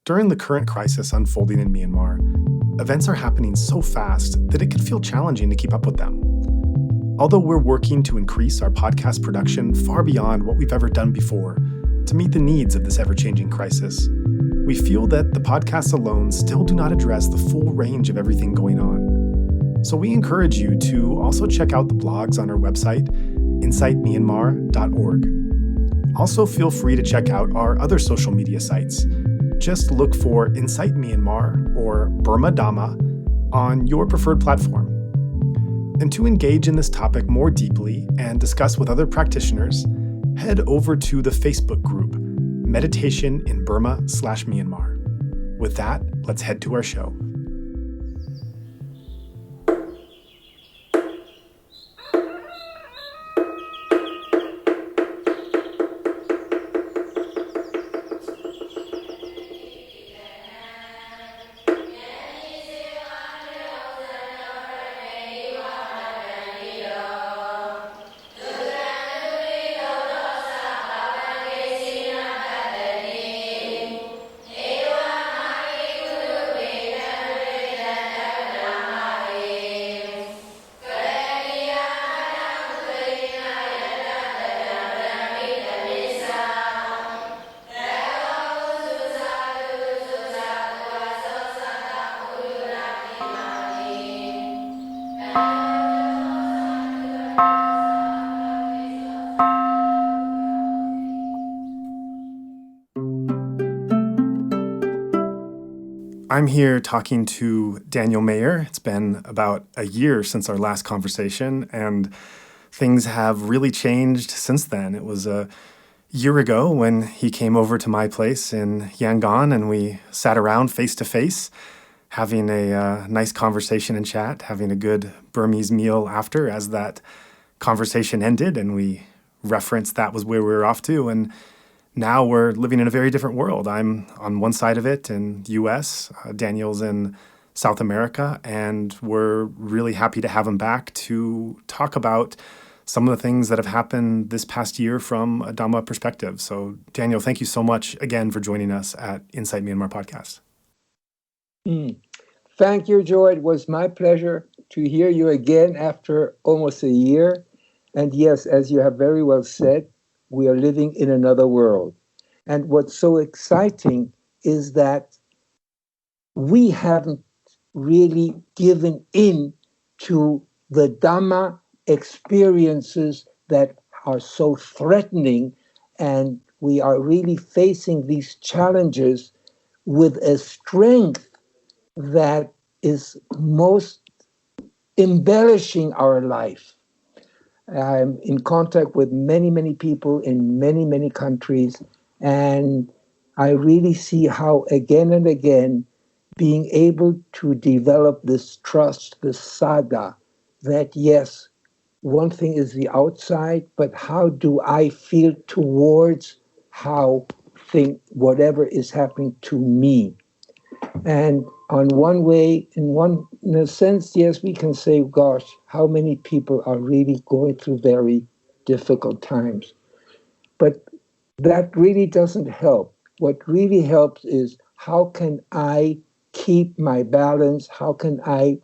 During the current crisis unfolding in Myanmar, events are happening so fast that it can feel challenging to keep up with them. Although we're working to increase our podcast production far beyond what we've ever done before to meet the needs of this ever-changing crisis, we feel that the podcasts alone still do not address the full range of everything going on. So we encourage you to also check out the blogs on our website, insightmyanmar.org. Also, feel free to check out our other social media sites. Just look for Insight Myanmar or Burma Dhamma on your preferred platform. And to engage in this topic more deeply and discuss with other practitioners, head over to the Facebook group, Meditation in Burma/Myanmar. With that, let's head to our show. I'm here talking to Daniel Mayer. It's been about a year since our last conversation, and things have really changed since then. It was a year ago when he came over to my place in Yangon, and we sat around face to face, having a nice conversation and chat, having a good Burmese meal after, as that conversation ended, and we referenced that was where we were off to. And now we're living in a very different world. I'm on one side of it in the US, Daniel's in South America, and we're really happy to have him back to talk about some of the things that have happened this past year from a Dhamma perspective. So Daniel, thank you so much again for joining us at Insight Myanmar Podcast. Thank you, Joe. It was my pleasure to hear you again after almost a year. And yes, as you have very well said, we are living in another world. And what's so exciting is that we haven't really given in to the Dhamma experiences that are so threatening, and we are really facing these challenges with a strength that is most embellishing our life. I'm in contact with many, many people in many, many countries, and I really see how again and again being able to develop this trust, this saga, that yes, one thing is the outside, but how do I feel towards whatever is happening to me? And in a sense, yes, we can say, gosh, how many people are really going through very difficult times. But that really doesn't help. What really helps is, how can I keep my balance? How can I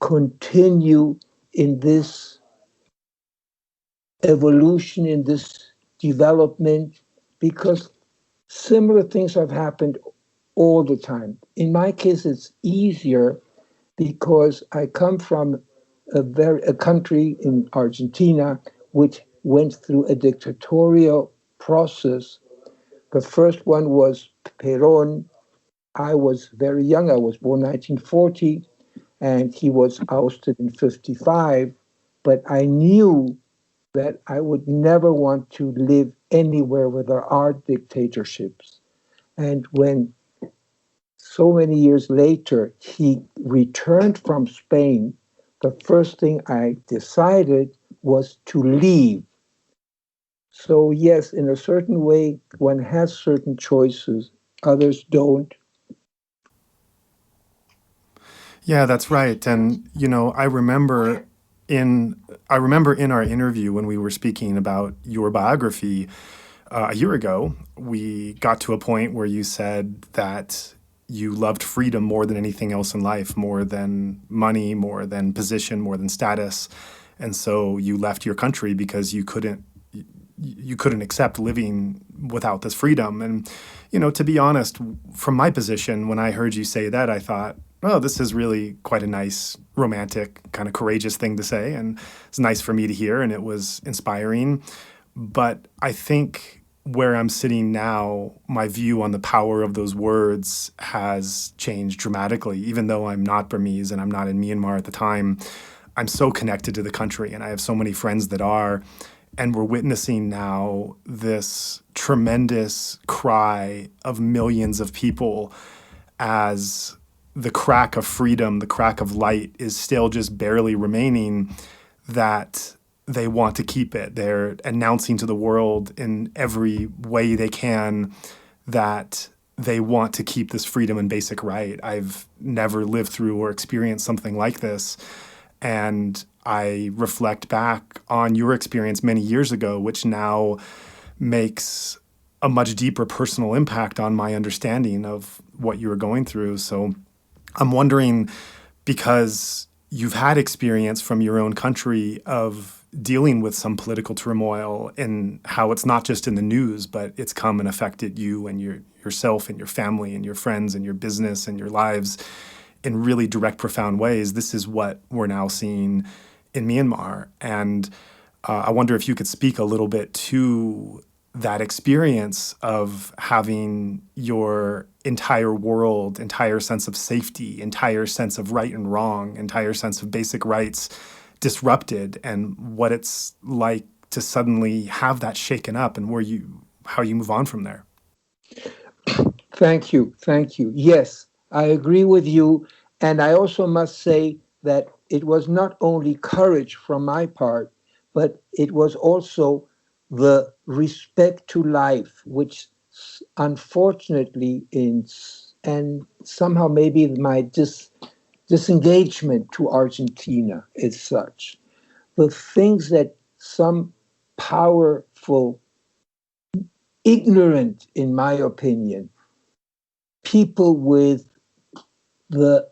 continue in this evolution, in this development? Because similar things have happened all the time. In my case, it's easier because I come from a country in Argentina which went through a dictatorial process. The first one was Perón. I was very young. I was born 1940, and he was ousted in 55. But I knew that I would never want to live anywhere where there are dictatorships. And when so many years later he returned from Spain, the first thing I decided was to leave. So yes, in a certain way, one has certain choices, others don't. Yeah, that's right. And, I remember in our interview when we were speaking about your biography, a year ago, we got to a point where you said that you loved freedom more than anything else in life, more than money, more than position, more than status. And so you left your country because you couldn't accept living without this freedom. And, to be honest, from my position, when I heard you say that, I thought, oh, this is really quite a nice, romantic, kind of courageous thing to say. And it's nice for me to hear, and it was inspiring. But I think where I'm sitting now, my view on the power of those words has changed dramatically. Even though I'm not Burmese and I'm not in Myanmar at the time, I'm so connected to the country, and I have so many friends that are. And we're witnessing now this tremendous cry of millions of people as the crack of freedom, the crack of light is still just barely remaining, that they want to keep it. They're announcing to the world in every way they can that they want to keep this freedom and basic right. I've never lived through or experienced something like this. And I reflect back on your experience many years ago, which now makes a much deeper personal impact on my understanding of what you were going through. So I'm wondering, because you've had experience from your own country of dealing with some political turmoil and how it's not just in the news, but it's come and affected you and yourself and your family and your friends and your business and your lives in really direct, profound ways. This is what we're now seeing in Myanmar. And I wonder if you could speak a little bit to that experience of having your entire world, entire sense of safety, entire sense of right and wrong, entire sense of basic rights disrupted, and what it's like to suddenly have that shaken up, and how you move on from there. Thank you. Thank you. Yes, I agree with you. And I also must say that it was not only courage from my part, but it was also the respect to life, which unfortunately, and somehow maybe my disengagement to Argentina is such. The things that some powerful, ignorant, in my opinion, people with the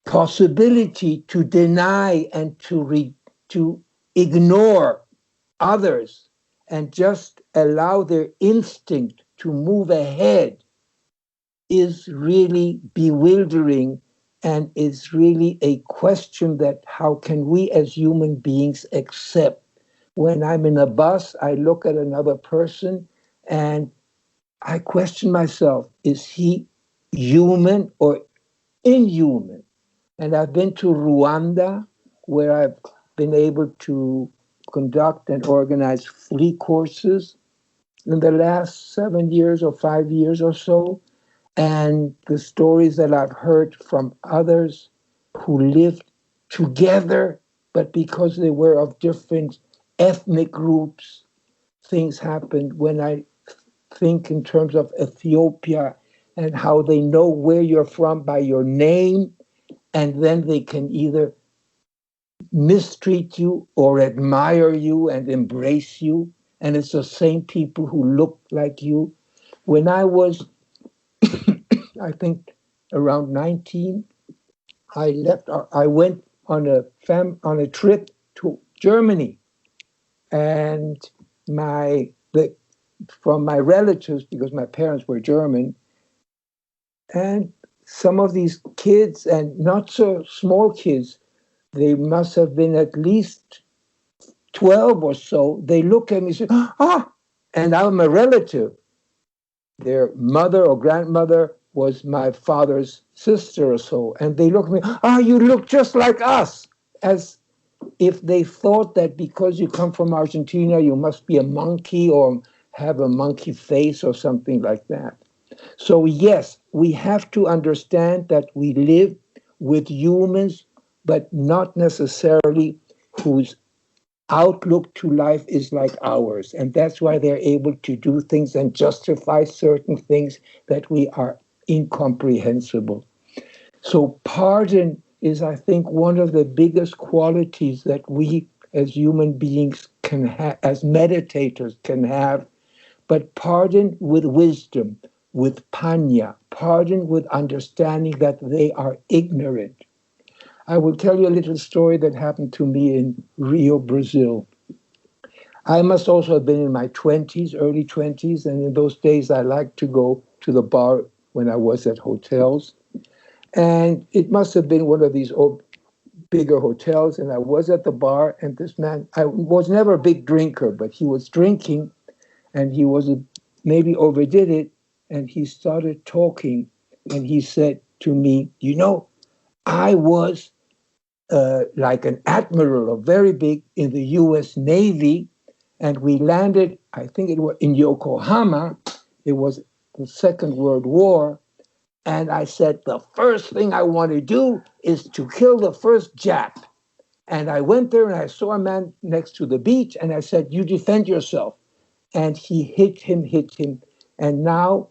possibility to deny and to ignore others and just allow their instinct to move ahead is really bewildering, and is really a question that how can we as human beings accept. When I'm in a bus, I look at another person and I question myself, is he human or inhuman? And I've been to Rwanda, where I've been able to conduct and organize free courses in the last 7 years or 5 years or so. And the stories that I've heard from others who lived together, but because they were of different ethnic groups, things happened. When I think in terms of Ethiopia and how they know where you're from by your name, and then they can either mistreat you or admire you and embrace you. And it's the same people who look like you. When I was, I think, around 19, I went on a trip to Germany, and from my relatives, because my parents were German, and some of these kids, and not so small kids, they must have been at least 12 or so. They look at me and say, ah, and I'm a relative. Their mother or grandmother was my father's sister or so. And they look at me, you look just like us. As if they thought that because you come from Argentina, you must be a monkey or have a monkey face or something like that. So yes, we have to understand that we live with humans, but not necessarily whose outlook to life is like ours. And that's why they're able to do things and justify certain things that we are incomprehensible. So pardon is, I think, one of the biggest qualities that we as human beings can have, as meditators can have, but pardon with wisdom, with panya, pardon with understanding that they are ignorant. I will tell you a little story that happened to me in Rio, Brazil. I must also have been in my 20s, early 20s, and in those days I liked to go to the bar when I was at hotels. And it must have been one of these old, bigger hotels, and I was at the bar, and this man, I was never a big drinker, but he was drinking, and he was maybe overdid it, and he started talking, and he said to me, you know, I was like an admiral, a very big in the U.S. Navy, and we landed, I think it was in Yokohama. It was the Second World War, and I said the first thing I want to do is to kill the first Jap. And I went there and I saw a man next to the beach, and I said, "You defend yourself." And he hit him, and now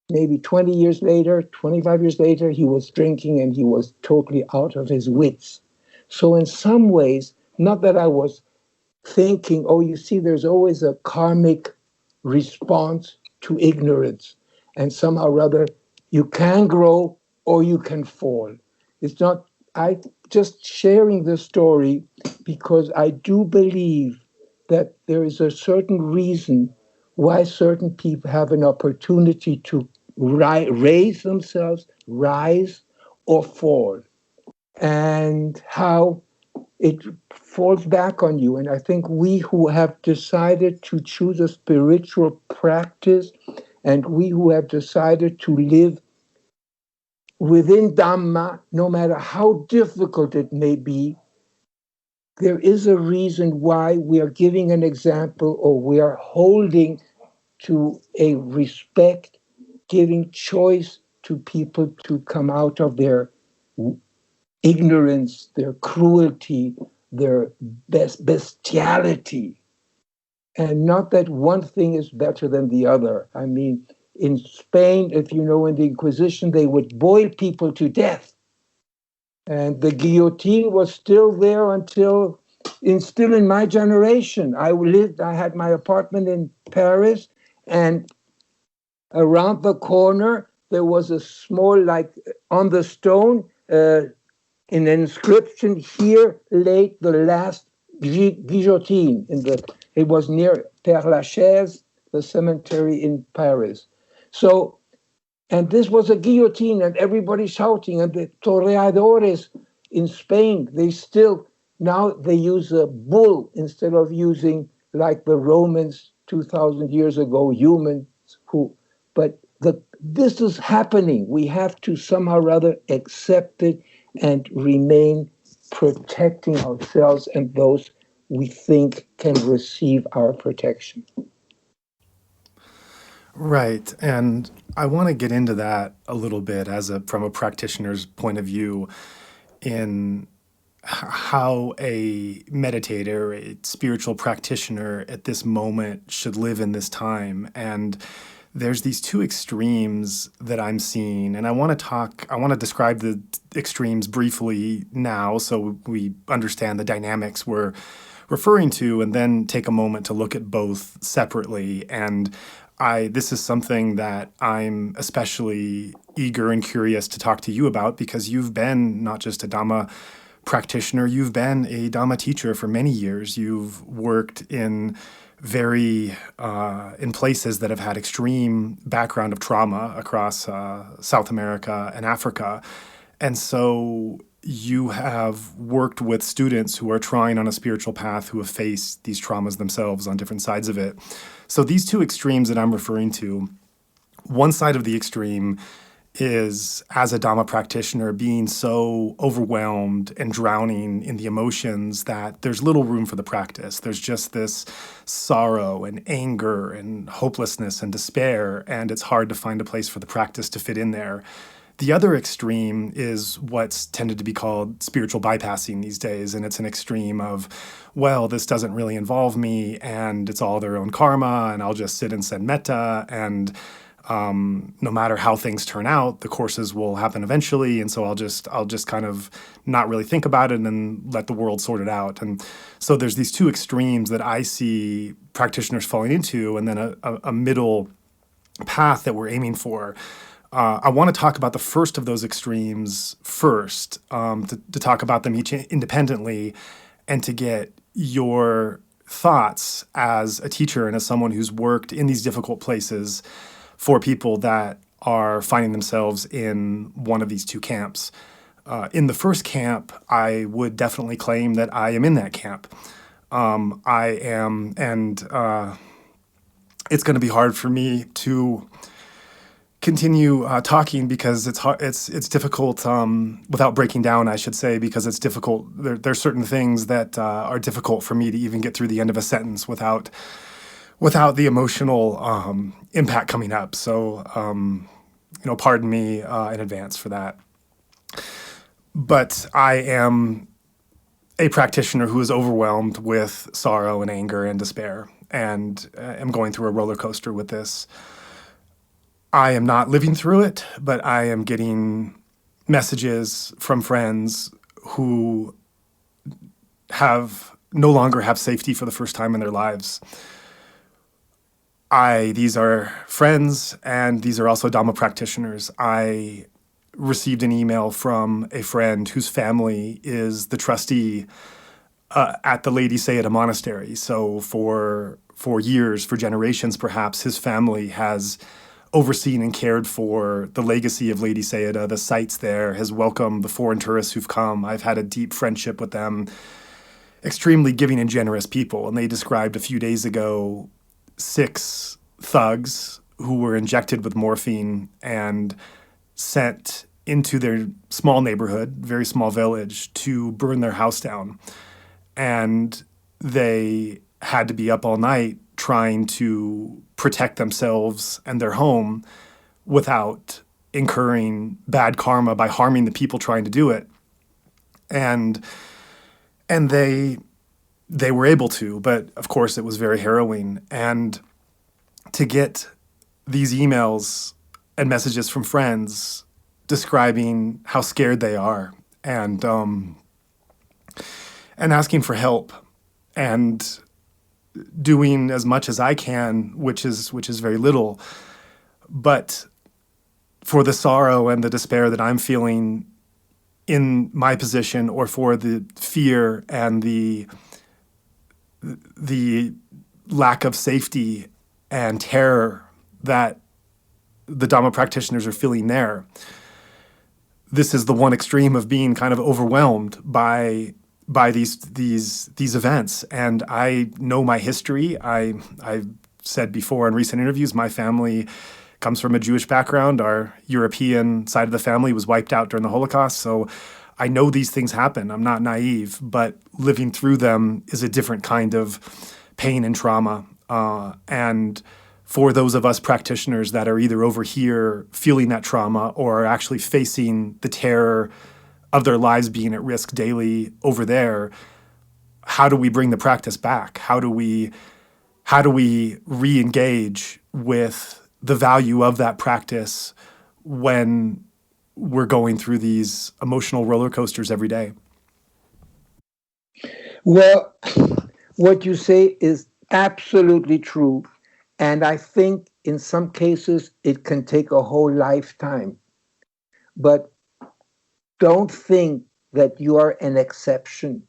maybe 20 years later, 25 years later, he was drinking and he was totally out of his wits. So, in some ways, not that I was thinking, oh, you see, there's always a karmic response to ignorance. And somehow or other, you can grow or you can fall. It's not, I just sharing the story because I do believe that there is a certain reason why certain people have an opportunity to raise themselves, rise, or fall, and how it falls back on you. And I think we who have decided to choose a spiritual practice and we who have decided to live within Dhamma, no matter how difficult it may be, there is a reason why we are giving an example or we are holding to a respect, giving choice to people to come out of their ignorance, their cruelty, their bestiality. And not that one thing is better than the other. I mean, in Spain, if you know, in the Inquisition, they would boil people to death. And the guillotine was still there until, still in my generation. I had my apartment in Paris, and around the corner, there was a small, like on the stone, an inscription, here laid the last guillotine. It was near Père Lachaise, the cemetery in Paris. So, and this was a guillotine, and everybody shouting, and the toreadores in Spain, now they use a bull instead of using, like the Romans 2,000 years ago, humans but this is happening. We have to somehow or other accept it and remain protecting ourselves and those we think can receive our protection. Right. And I want to get into that a little bit from a practitioner's point of view in how a meditator, a spiritual practitioner at this moment should live in this time. And there's these two extremes that I'm seeing, and I want to describe the extremes briefly now so we understand the dynamics we're referring to, and then take a moment to look at both separately. And this is something that I'm especially eager and curious to talk to you about because you've been not just a Dhamma practitioner, you've been a Dhamma teacher for many years. You've worked in in places that have had extreme background of trauma across South America and Africa. And so you have worked with students who are trying on a spiritual path who have faced these traumas themselves on different sides of it. So these two extremes that I'm referring to, one side of the extreme is, as a Dhamma practitioner, being so overwhelmed and drowning in the emotions that there's little room for the practice. There's just this sorrow and anger and hopelessness and despair, and it's hard to find a place for the practice to fit in there. The other extreme is what's tended to be called spiritual bypassing these days, and it's an extreme of, well, this doesn't really involve me, and it's all their own karma, and I'll just sit and send metta, and No matter how things turn out, the courses will happen eventually, and so I'll just kind of not really think about it and let the world sort it out. And so there's these two extremes that I see practitioners falling into, and then a middle path that we're aiming for. I want to talk about the first of those extremes first, to talk about them each independently, and to get your thoughts as a teacher and as someone who's worked in these difficult places for people that are finding themselves in one of these two camps. In the first camp, I would definitely claim that I am in that camp. I am, and it's going to be hard for me to continue talking because it's hard, it's difficult without breaking down, I should say, because it's difficult. There's certain things that are difficult for me to even get through the end of a sentence without the emotional impact coming up. So, pardon me in advance for that. But I am a practitioner who is overwhelmed with sorrow and anger and despair, and am going through a roller coaster with this. I am not living through it, but I am getting messages from friends who no longer have safety for the first time in their lives. These are friends, and these are also Dhamma practitioners. I received an email from a friend whose family is the trustee at the Lady Sayadaw Monastery. So for years, for generations perhaps, his family has overseen and cared for the legacy of Lady Sayadaw, the sites there, has welcomed the foreign tourists who've come. I've had a deep friendship with them, extremely giving and generous people. And they described a few days ago 6 thugs who were injected with morphine and sent into their small neighborhood, very small village, to burn their house down. And they had to be up all night trying to protect themselves and their home without incurring bad karma by harming the people trying to do it. And they were able to, but of course it was very harrowing. And to get these emails and messages from friends describing how scared they are, and asking for help, and doing as much as I can, which is very little, but for the sorrow and the despair that I'm feeling in my position, or for the fear and the lack of safety and terror that the Dhamma practitioners are feeling there. This is the one extreme of being kind of overwhelmed by these events. And I know my history. I've said before in recent interviews, my family comes from a Jewish background. Our European side of the family was wiped out during the Holocaust. So I know these things happen. I'm not naive, but living through them is a different kind of pain and trauma. And for those of us practitioners that are either over here feeling that trauma, or are actually facing the terror of their lives being at risk daily over there, how do we bring the practice back? How do we re-engage with the value of that practice when we're going through these emotional roller coasters every day? Well, what you say is absolutely true. And I think in some cases it can take a whole lifetime. But don't think that you are an exception.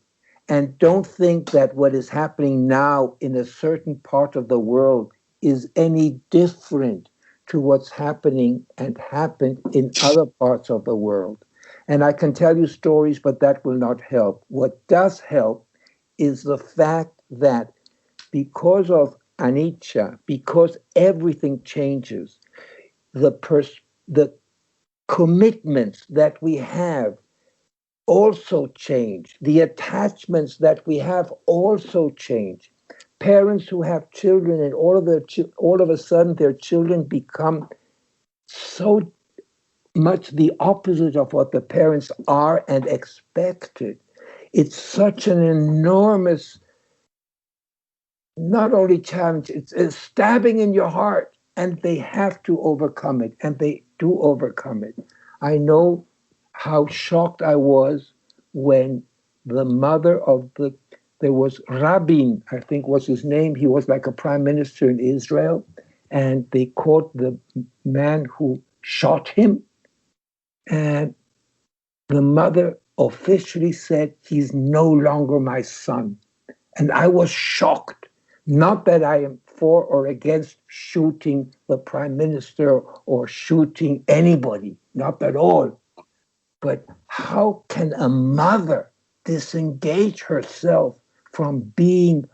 And don't think that what is happening now in a certain part of the world is any different to what's happening and happened in other parts of the world. And I can tell you stories, but that will not help. What does help is the fact that because of anicca, because everything changes, the commitments that we have also change. The attachments that we have also change. Parents who have children, and all of a sudden their children become so much the opposite of what the parents are and expected. It's such an enormous, not only challenge, it's a stabbing in your heart. and they have to overcome it, and they do overcome it. I know how shocked I was when the mother of there was Rabin, I think was his name. He was like a prime minister in Israel, and they caught the man who shot him, and the mother officially said, he's no longer my son. And I was shocked. Not that I am for or against shooting the prime minister or shooting anybody, not at all. But how can a mother disengage herself from being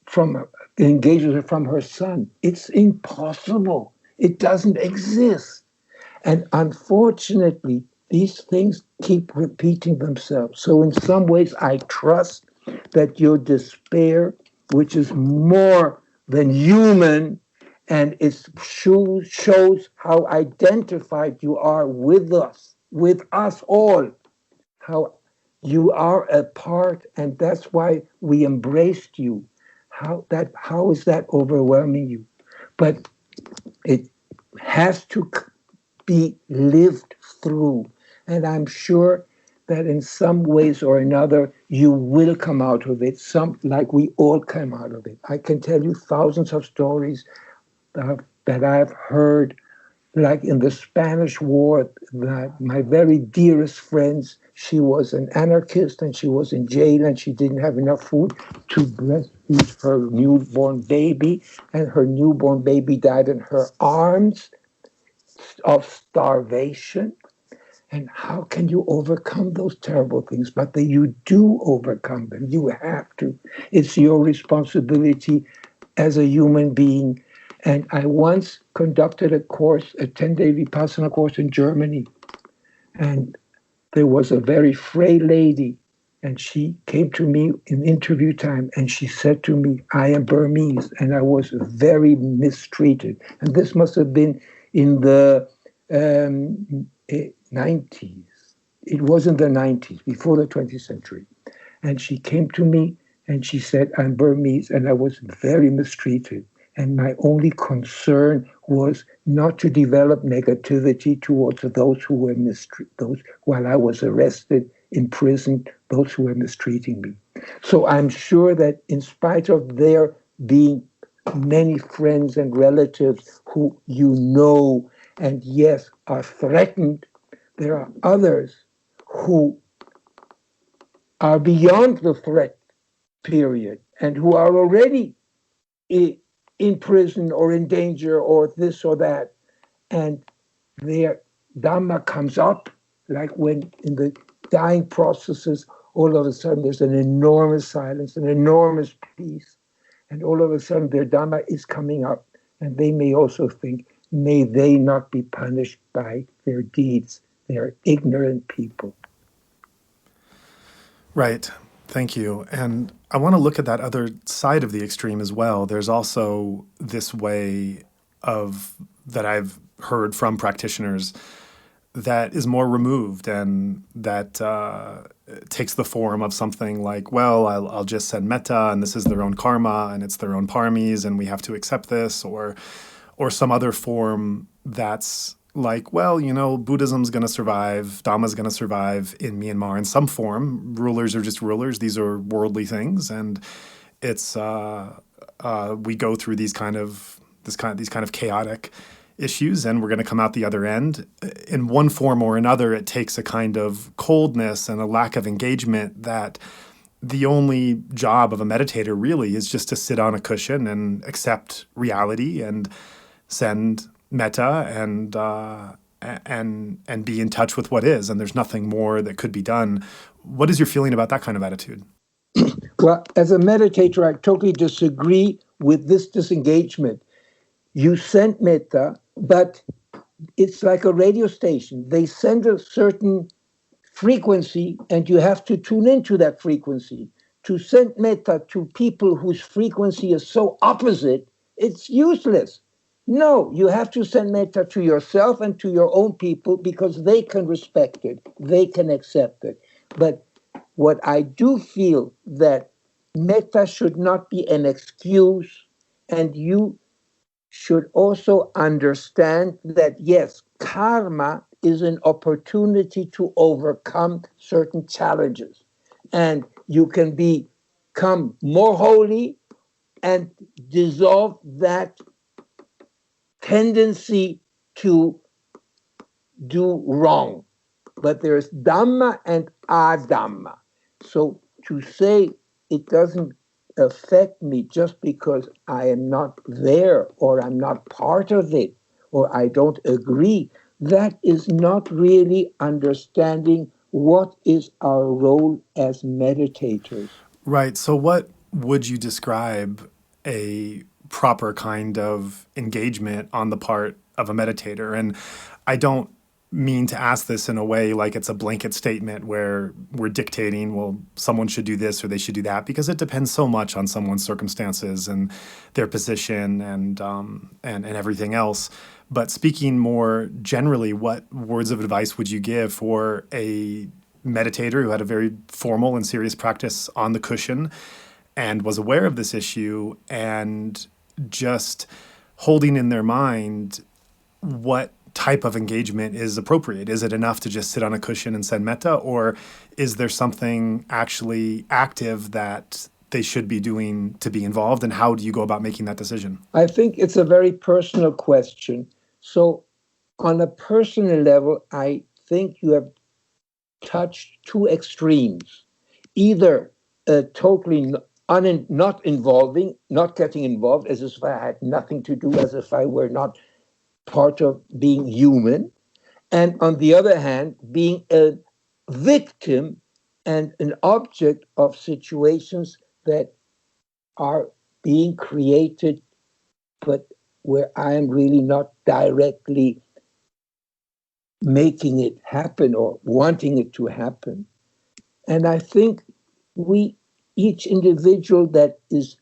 from engages her from her son? It's impossible. It doesn't exist. And unfortunately, these things keep repeating themselves. So in some ways, I trust that your despair, which is more than human, and it shows how identified you are with us all, how you are a part, and that's why we embraced you. How is that overwhelming you? But it has to be lived through. And I'm sure that in some ways or another, you will come out of it, like we all came out of it. I can tell you thousands of stories that I've heard, like in the Spanish War, that my very dearest friends, she was an anarchist and she was in jail and she didn't have enough food to breastfeed her newborn baby, and her newborn baby died in her arms of starvation. And how can you overcome those terrible things? But you do overcome them. You have to. It's your responsibility as a human being. And I once conducted a 10-day vipassana course in Germany. And there was a very frail lady, and she came to me in interview time, and she said to me, I am Burmese, and I was very mistreated. And this must have been in the 90s. It was in the 90s, before the 20th century. And she came to me and she said, I'm Burmese, and I was very mistreated. And my only concern was not to develop negativity towards those who were while I was arrested, imprisoned, those who were mistreating me. So I'm sure that in spite of there being many friends and relatives who and yes, are threatened, there are others who are beyond the threat period and who are already in prison or in danger or this or that. And their Dhamma comes up, like when in the dying processes, all of a sudden there's an enormous silence, an enormous peace. And all of a sudden their Dhamma is coming up. And they may also think, may they not be punished by their deeds. They're ignorant people. Right. Thank you. And I want to look at that other side of the extreme as well. There's also this way that I've heard from practitioners that is more removed and that takes the form of something like, well, I'll just send metta and this is their own karma and it's their own paramis and we have to accept this, or some other form that's like, well, Buddhism's going to survive, Dhamma's going to survive in Myanmar in some form. Rulers are just rulers. These are worldly things. And it's, we go through these kind of chaotic issues and we're going to come out the other end. In one form or another, it takes a kind of coldness and a lack of engagement that the only job of a meditator really is just to sit on a cushion and accept reality and send metta and be in touch with what is, and there's nothing more that could be done. What is your feeling about that kind of attitude? Well, as a meditator, I totally disagree with this disengagement. You send metta, but it's like a radio station. They send a certain frequency, and you have to tune into that frequency. To send metta to people whose frequency is so opposite, it's useless. No, you have to send metta to yourself and to your own people because they can respect it, they can accept it. But what I do feel that metta should not be an excuse, and you should also understand that yes, karma is an opportunity to overcome certain challenges. And you can become more holy and dissolve that tendency to do wrong. But there's Dhamma and Adhamma. So to say it doesn't affect me just because I am not there or I'm not part of it or I don't agree, that is not really understanding what is our role as meditators. Right. So, what would you describe a proper kind of engagement on the part of a meditator? And I don't mean to ask this in a way like it's a blanket statement where we're dictating, well, someone should do this or they should do that, because it depends so much on someone's circumstances and their position and everything else. But speaking more generally, what words of advice would you give for a meditator who had a very formal and serious practice on the cushion and was aware of this issue and just holding in their mind what type of engagement is appropriate? Is it enough to just sit on a cushion and send metta, or is there something actually active that they should be doing to be involved? And how do you go about making that decision? I think it's a very personal question. So, on a personal level, I think you have touched two extremes. Either totally not involving, not getting involved, as if I had nothing to do, as if I were not part of being human. And on the other hand, being a victim and an object of situations that are being created, but where I am really not directly making it happen or wanting it to happen. And I think each individual that is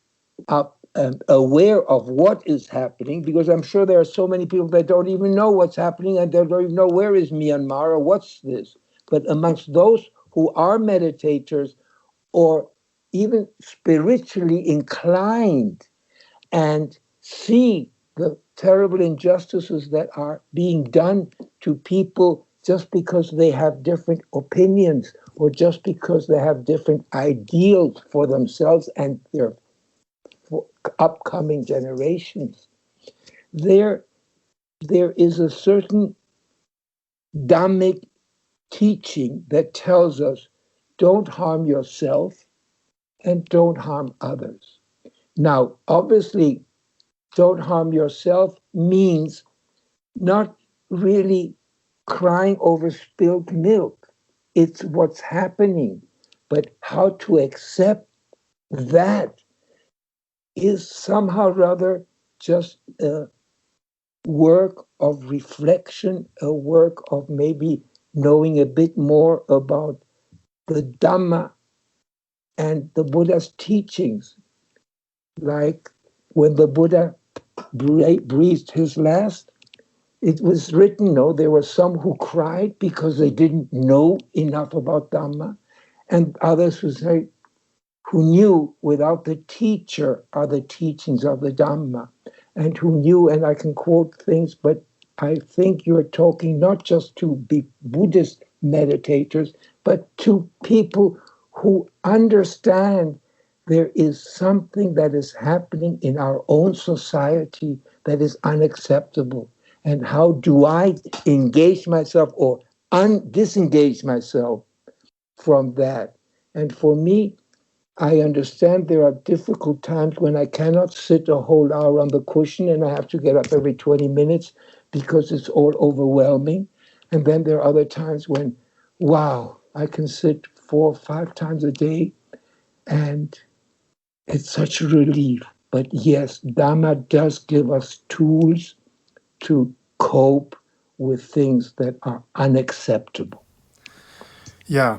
aware of what is happening, because I'm sure there are so many people that don't even know what's happening and they don't even know where is Myanmar or what's this. But amongst those who are meditators or even spiritually inclined and see the terrible injustices that are being done to people just because they have different opinions or just because they have different ideals for themselves and their upcoming generations. There is a certain Dhammic teaching that tells us don't harm yourself and don't harm others. Now, obviously, don't harm yourself means not really crying over spilled milk. It's what's happening. But how to accept that is somehow rather just a work of reflection, a work of maybe knowing a bit more about the Dhamma and the Buddha's teachings. Like when the Buddha breathed his last, it was written, no, there were some who cried because they didn't know enough about Dhamma, and others who knew without the teacher are the teachings of the Dhamma, and who knew, and I can quote things, but I think you're talking not just to Buddhist meditators, but to people who understand there is something that is happening in our own society that is unacceptable. And how do I engage myself or disengage myself from that? And for me, I understand there are difficult times when I cannot sit a whole hour on the cushion and I have to get up every 20 minutes because it's all overwhelming. And then there are other times when, wow, I can sit 4 or 5 times a day and it's such a relief. But yes, Dhamma does give us tools to cope with things that are unacceptable. Yeah,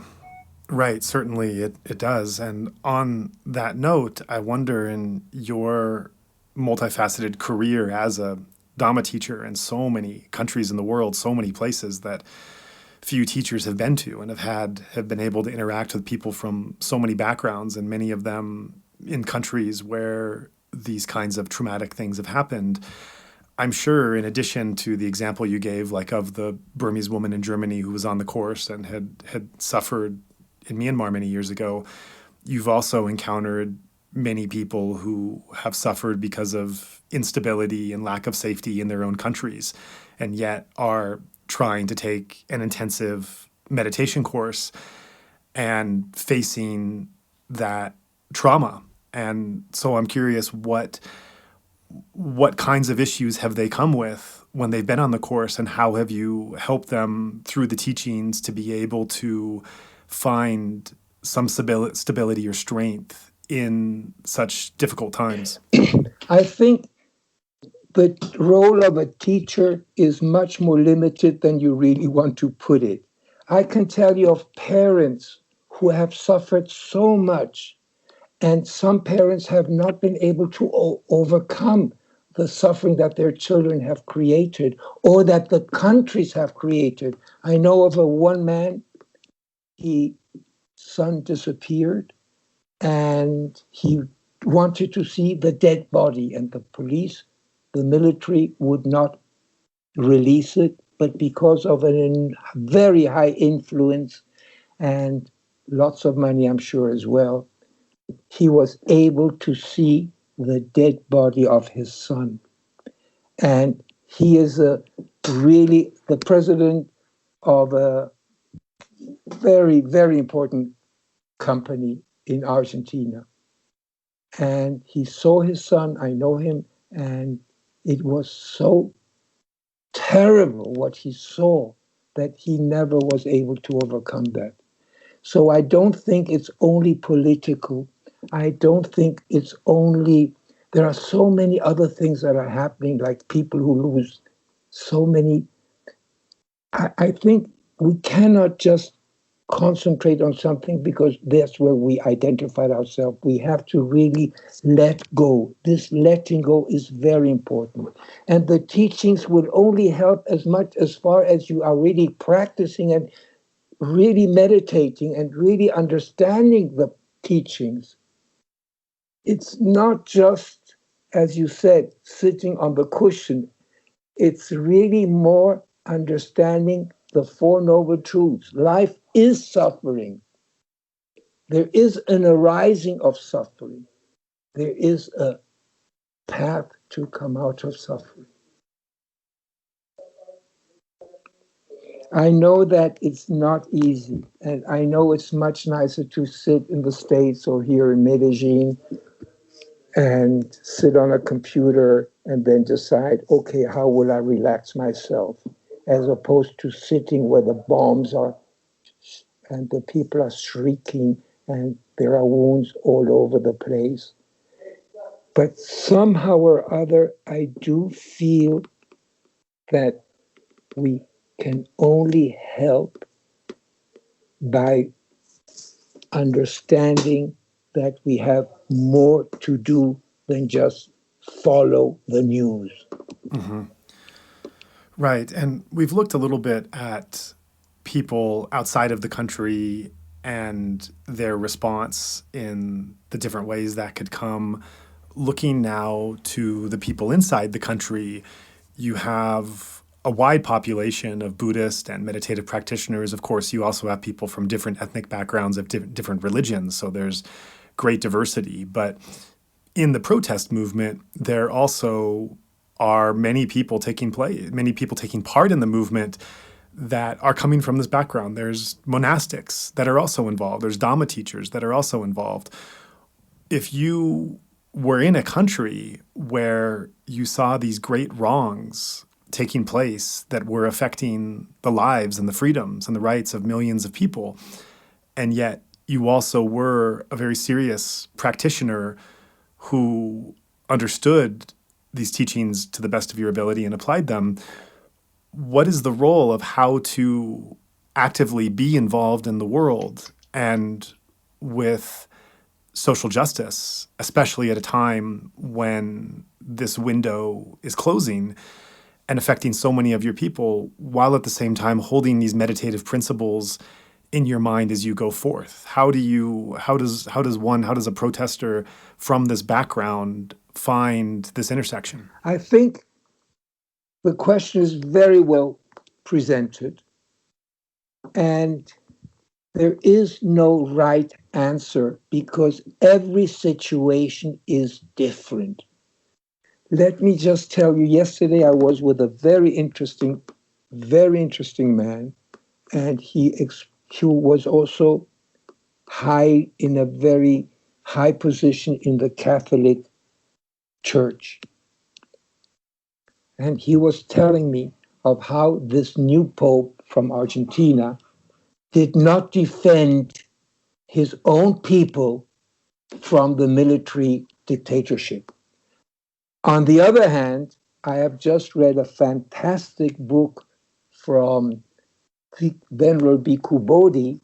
right. Certainly it does. And on that note, I wonder, in your multifaceted career as a Dhamma teacher in so many countries in the world, so many places that few teachers have been to and have been able to interact with people from so many backgrounds, and many of them in countries where these kinds of traumatic things have happened. I'm sure, in addition to the example you gave, like of the Burmese woman in Germany who was on the course and had suffered in Myanmar many years ago, you've also encountered many people who have suffered because of instability and lack of safety in their own countries, and yet are trying to take an intensive meditation course and facing that trauma. And so I'm curious, what kinds of issues have they come with when they've been on the course, and how have you helped them through the teachings to be able to find some stability or strength in such difficult times? I think the role of a teacher is much more limited than you really want to put it. I can tell you of parents who have suffered so much, and some parents have not been able to overcome the suffering that their children have created or that the countries have created. I know of one man, his son disappeared, and he wanted to see the dead body, and the police, the military would not release it, but because of a very high influence and lots of money, I'm sure, as well, he was able to see the dead body of his son. And he is really the president of a very, very important company in Argentina. And he saw his son, I know him, and it was so terrible what he saw that he never was able to overcome that. So I don't think it's only political. I don't think it's only, there are so many other things that are happening, like people who lose so many. I think we cannot just concentrate on something because that's where we identified ourselves. We have to really let go. This letting go is very important. And the teachings will only help as much as far as you are really practicing and really meditating and really understanding the teachings. It's not just, as you said, sitting on the cushion. It's really more understanding the Four Noble Truths. Life is suffering. There is an arising of suffering. There is a path to come out of suffering. I know that it's not easy, and I know it's much nicer to sit in the States or here in Medellin and sit on a computer and then decide, okay, how will I relax myself? As opposed to sitting where the bombs are and the people are shrieking and there are wounds all over the place. But somehow or other, I do feel that we can only help by understanding that we have more to do than just follow the news. Mm-hmm. Right. And we've looked a little bit at people outside of the country and their response in the different ways that could come. Looking now to the people inside the country, you have a wide population of Buddhist and meditative practitioners. Of course, you also have people from different ethnic backgrounds of different religions, so there's great diversity. But in the protest movement, there also are many people taking part in the movement that are coming from this background. There's monastics that are also involved. There's Dhamma teachers that are also involved. If you were in a country where you saw these great wrongs taking place that were affecting the lives and the freedoms and the rights of millions of people, and yet you also were a very serious practitioner who understood these teachings to the best of your ability and applied them, what is the role of how to actively be involved in the world and with social justice, especially at a time when this window is closing and affecting so many of your people, while at the same time holding these meditative principles in your mind as you go forth? How does a protester from this background find this intersection? I think the question is very well presented, and there is no right answer because every situation is different. Let me just tell you, yesterday I was with a very interesting man, and he was also high in a very high position in the Catholic Church. And he was telling me of how this new Pope from Argentina did not defend his own people from the military dictatorship. On the other hand, I have just read a fantastic book from Venerable Bhikkhu Bodhi,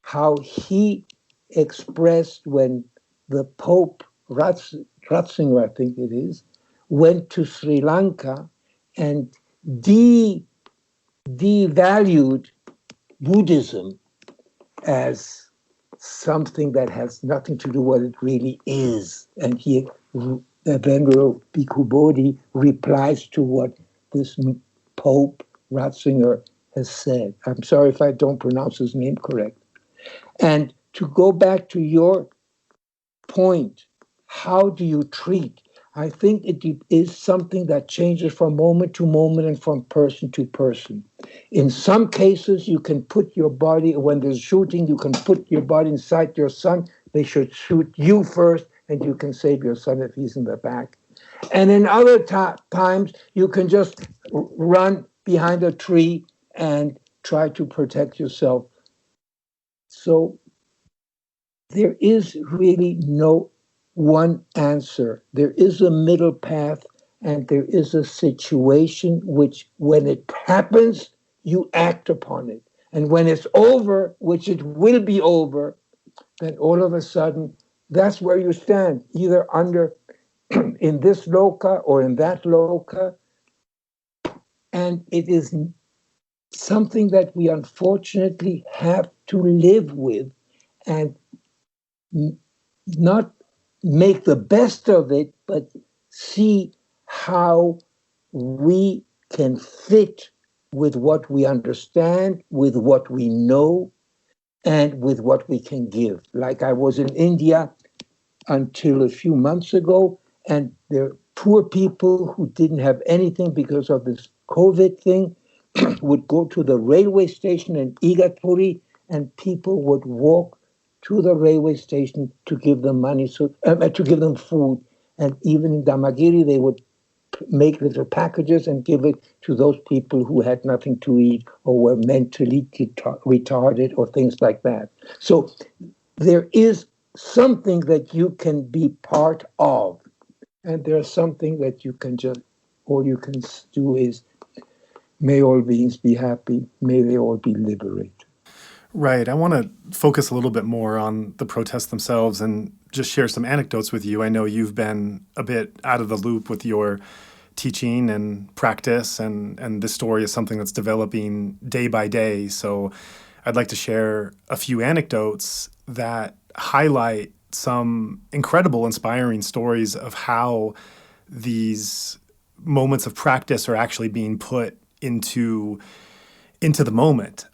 how he expressed when the Pope Ratzinger, I think it is, went to Sri Lanka and devalued Buddhism as something that has nothing to do with what it really is. And Venerable Bhikkhu Bodhi replies to what this Pope Ratzinger has said. I'm sorry if I don't pronounce his name correct. And to go back to your point, how do you treat? I think it is something that changes from moment to moment and from person to person. In some cases, you can put your body, when there's shooting, you can put your body inside your son. They should shoot you first, and you can save your son if he's in the back. And in other times, you can just run behind a tree and try to protect yourself. So there is really no one answer. There is a middle path, and there is a situation which, when it happens, you act upon it. And when it's over, which it will be over, then all of a sudden, that's where you stand, either under in this loka or in that loka. And it is something that we unfortunately have to live with and not make the best of it, but see how we can fit with what we understand, with what we know, and with what we can give. Like I was in India until a few months ago, and there are poor people who didn't have anything because of this COVID thing would go to the railway station in Igatpuri, and people would walk to the railway station to give them money, to give them food. And even in Damagiri, they would make little packages and give it to those people who had nothing to eat or were mentally retarded or things like that. So there is something that you can be part of, and there's something that you can just, all you can do is, may all beings be happy, may they all be liberated. Right. I want to focus a little bit more on the protests themselves and just share some anecdotes with you. I know you've been a bit out of the loop with your teaching and practice, and this story is something that's developing day by day. So I'd like to share a few anecdotes that highlight some incredible, inspiring stories of how these moments of practice are actually being put into the moment.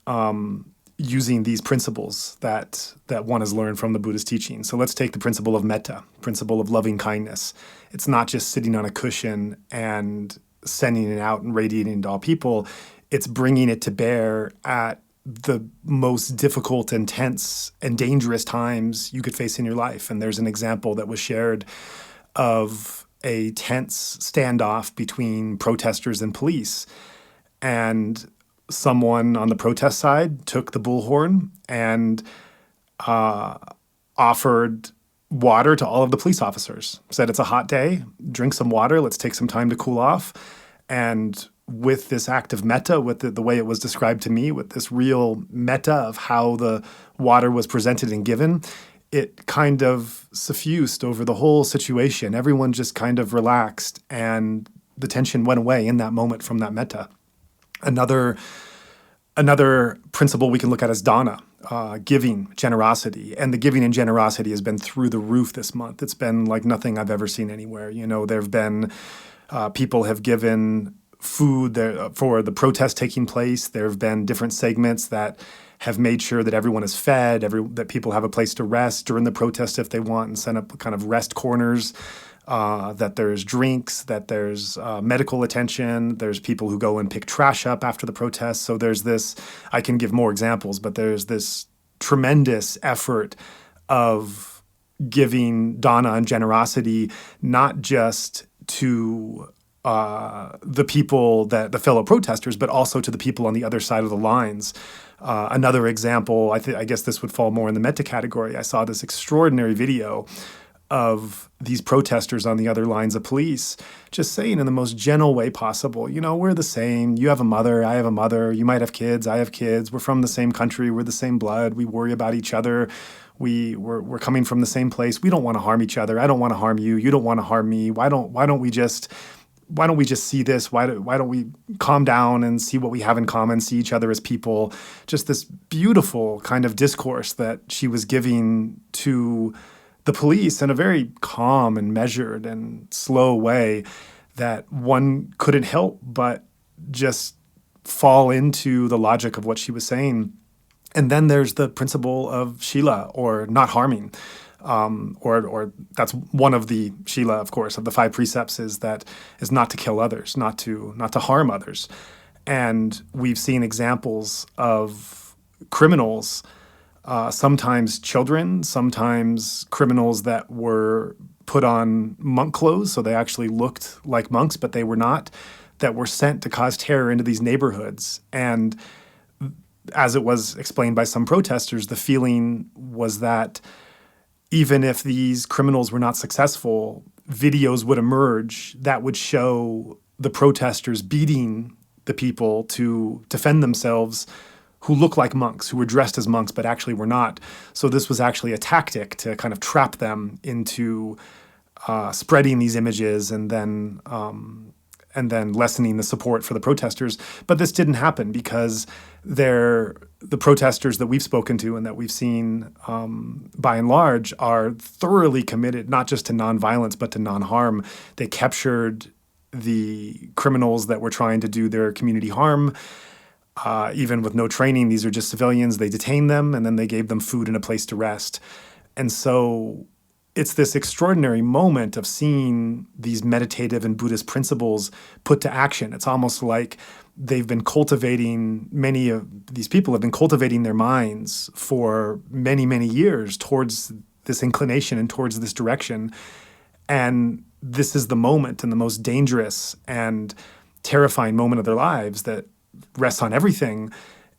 Using these principles that one has learned from the Buddhist teaching. So let's take the principle of metta, principle of loving kindness. It's not just sitting on a cushion and sending it out and radiating to all people. It's bringing it to bear at the most difficult and tense and dangerous times you could face in your life. And there's an example that was shared of a tense standoff between protesters and police. And someone on the protest side took the bullhorn and offered water to all of the police officers. Said, it's a hot day, drink some water, let's take some time to cool off. And with this act of metta, with the way it was described to me, with this real metta of how the water was presented and given, it kind of suffused over the whole situation. Everyone just kind of relaxed, and the tension went away in that moment from that metta. Another principle we can look at is dana. giving, generosity. And the giving and generosity has been through the roof this month. It's been like nothing I've ever seen anywhere. You know, there have been people have given food there for the protest taking place. There have been different segments that have made sure that everyone is fed, that people have a place to rest during the protest if they want, and set up kind of rest corners. That there's drinks, that there's medical attention, there's people who go and pick trash up after the protests. So there's this, I can give more examples, but there's this tremendous effort of giving dana and generosity, not just to the people, the fellow protesters, but also to the people on the other side of the lines. Another example, I guess this would fall more in the metta category. I saw this extraordinary video of these protesters on the other lines of police just saying in the most gentle way possible, you know, we're the same. You have a mother, I have a mother. You might have kids, I have kids. We're from the same country. We're the same blood. We worry about each other. We're coming from the same place. We don't want to harm each other. I don't want to harm you. You don't want to harm me. Why don't we just see this? Why don't we calm down and see what we have in common, see each other as people? Just this beautiful kind of discourse that she was giving to the police in a very calm and measured and slow way that one couldn't help but just fall into the logic of what she was saying. And then there's the principle of Shila, or not harming. Or that's one of the Shila, of course, of the 5 precepts, is not to kill others, not to harm others. And we've seen examples of criminals, sometimes children, sometimes criminals that were put on monk clothes, so they actually looked like monks, but they were not, that were sent to cause terror into these neighborhoods. And as it was explained by some protesters, the feeling was that even if these criminals were not successful, videos would emerge that would show the protesters beating the people to defend themselves, who look like monks, who were dressed as monks, but actually were not. So this was actually a tactic to kind of trap them into spreading these images and then lessening the support for the protesters. But this didn't happen because the protesters that we've spoken to and that we've seen, by and large, are thoroughly committed, not just to nonviolence, but to non-harm. They captured the criminals that were trying to do their community harm. Even with no training, these are just civilians. They detained them, and then they gave them food and a place to rest. And so it's this extraordinary moment of seeing these meditative and Buddhist principles put to action. It's almost like many of these people have been cultivating their minds for many, many years towards this inclination and towards this direction. And this is the moment, and the most dangerous and terrifying moment of their lives that rests on everything,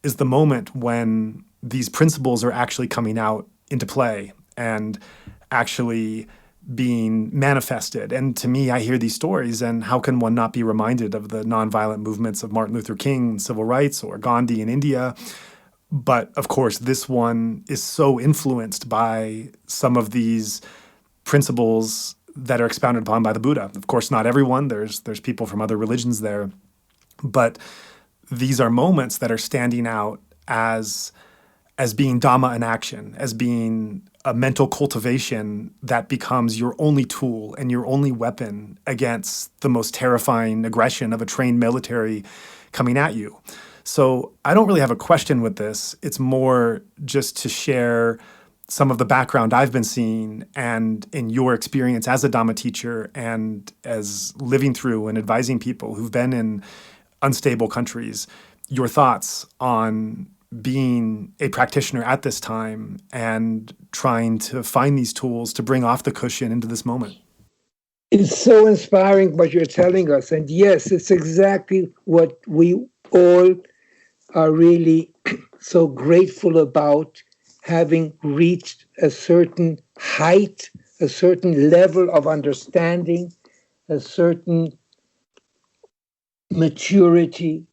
is the moment when these principles are actually coming out into play and actually being manifested. And to me, I hear these stories, and how can one not be reminded of the nonviolent movements of Martin Luther King and civil rights, or Gandhi in India? But of course, this one is so influenced by some of these principles that are expounded upon by the Buddha. Of course, not everyone. There's people from other religions there. But these are moments that are standing out as being Dhamma in action, as being a mental cultivation that becomes your only tool and your only weapon against the most terrifying aggression of a trained military coming at you. So I don't really have a question with this. It's more just to share some of the background I've been seeing, and in your experience as a Dhamma teacher and as living through and advising people who've been in unstable countries, your thoughts on being a practitioner at this time and trying to find these tools to bring off the cushion into this moment. It's so inspiring what you're telling us. And yes, it's exactly what we all are really so grateful about, having reached a certain height, a certain level of understanding, a certain maturity,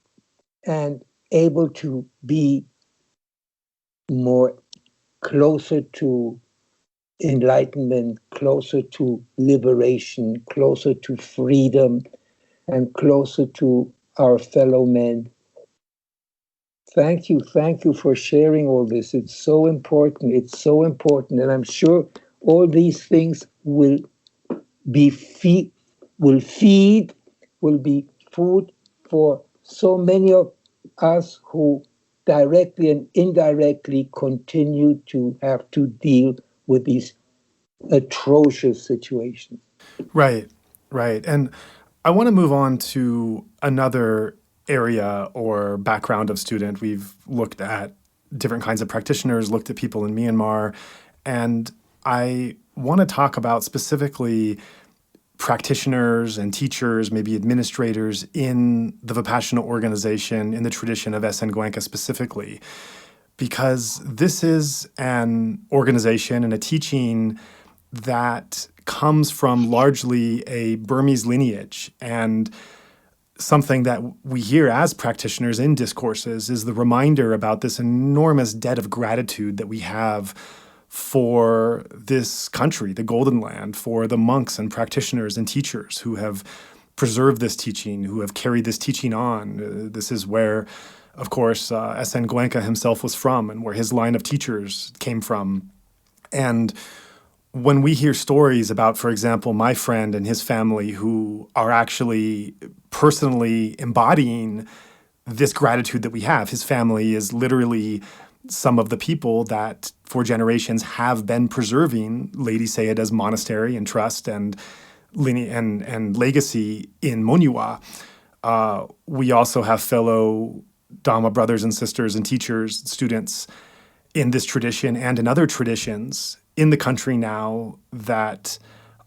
and able to be more closer to enlightenment, closer to liberation, closer to freedom, and closer to our fellow men. Thank you for sharing all this. It's so important. It's so important, and I'm sure all these things be feed, will feed, will be food for so many of us who directly and indirectly continue to have to deal with these atrocious situations. Right, right. And I want to move on to another area or background of student. We've looked at different kinds of practitioners, looked at people in Myanmar, and I want to talk about specifically practitioners and teachers, maybe administrators in the Vipassana organization in the tradition of SN Goenka specifically, because this is an organization and a teaching that comes from largely a Burmese lineage. And something that we hear as practitioners in discourses is the reminder about this enormous debt of gratitude that we have for this country, the Golden Land, for the monks and practitioners and teachers who have preserved this teaching, who have carried this teaching on. This is where, of course, SN Goenka himself was from and where his line of teachers came from. And when we hear stories about, for example, my friend and his family who are actually personally embodying this gratitude that we have, his family is literally some of the people that for generations have been preserving Lady Sayadaw's monastery and trust and legacy in Monywa. We also have fellow Dhamma brothers and sisters and teachers, students in this tradition and in other traditions in the country now that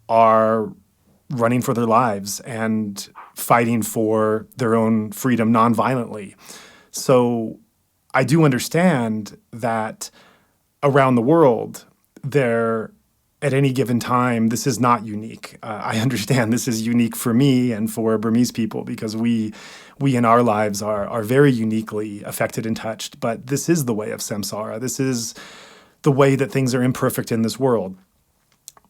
are running for their lives and fighting for their own freedom nonviolently. So I do understand that around the world, there, at any given time, this is not unique. I understand this is unique for me and for Burmese people because we in our lives are very uniquely affected and touched. But this is the way of samsara. This is the way that things are imperfect in this world.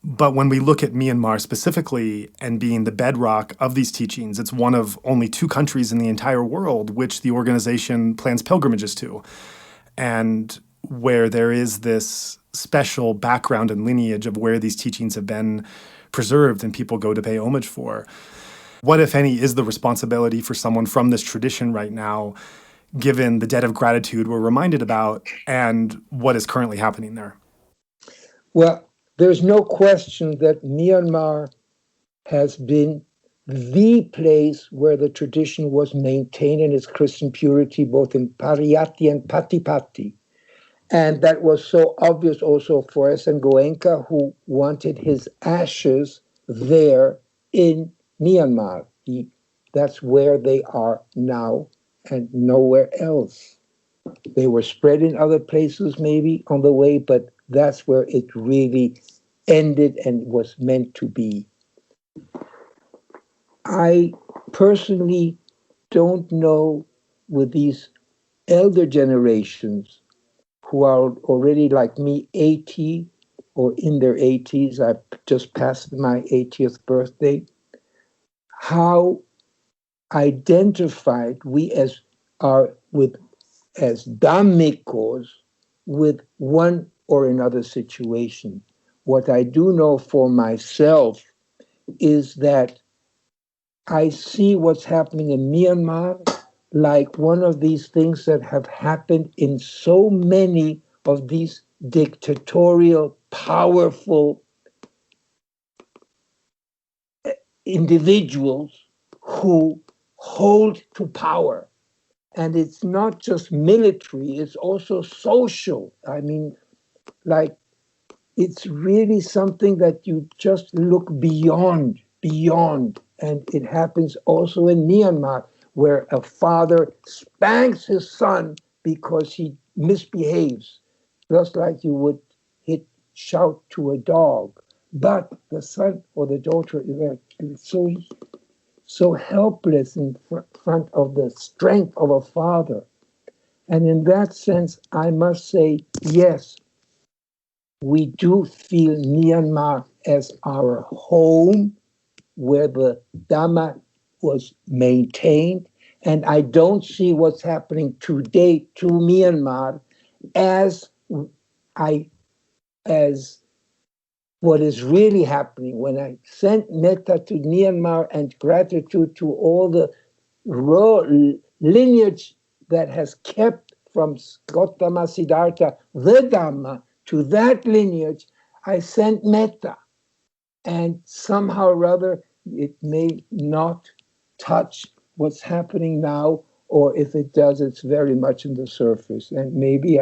But when we look at Myanmar specifically and being the bedrock of these teachings, it's one of only 2 countries in the entire world which the organization plans pilgrimages to, and where there is this special background and lineage of where these teachings have been preserved and people go to pay homage for. What, if any, is the responsibility for someone from this tradition right now, given the debt of gratitude we're reminded about and what is currently happening there? Well, there's no question that Myanmar has been the place where the tradition was maintained in its Christian purity, both in Pariyatti and Patipatti. And that was so obvious also for SN Goenka, who wanted his ashes there in Myanmar. That's where they are now and nowhere else. They were spread in other places maybe on the way, but that's where it really ended and was meant to be. I personally don't know with these elder generations who are already like me 80 or in their 80s, I've just passed my 80th birthday, how identified we as dhammikos with one or another situation. What I do know for myself is that I see what's happening in Myanmar like one of these things that have happened in so many of these dictatorial, powerful individuals who hold to power. And it's not just military, it's also social. I mean, like, it's really something that you just look beyond. And it happens also in Myanmar, where a father spanks his son because he misbehaves, just like you would shout to a dog. But the son or the daughter is so helpless in front of the strength of a father. And in that sense, I must say, yes, we do feel Myanmar as our home, where the Dhamma was maintained, And I don't see what's happening today to Myanmar as I as what is really happening. When I sent metta to Myanmar and gratitude to all the lineage that has kept from Gautama Siddhartha the Dhamma to that lineage, I sent metta. And somehow or other, it may not touch what's happening now, or if it does, it's very much in the surface. And maybe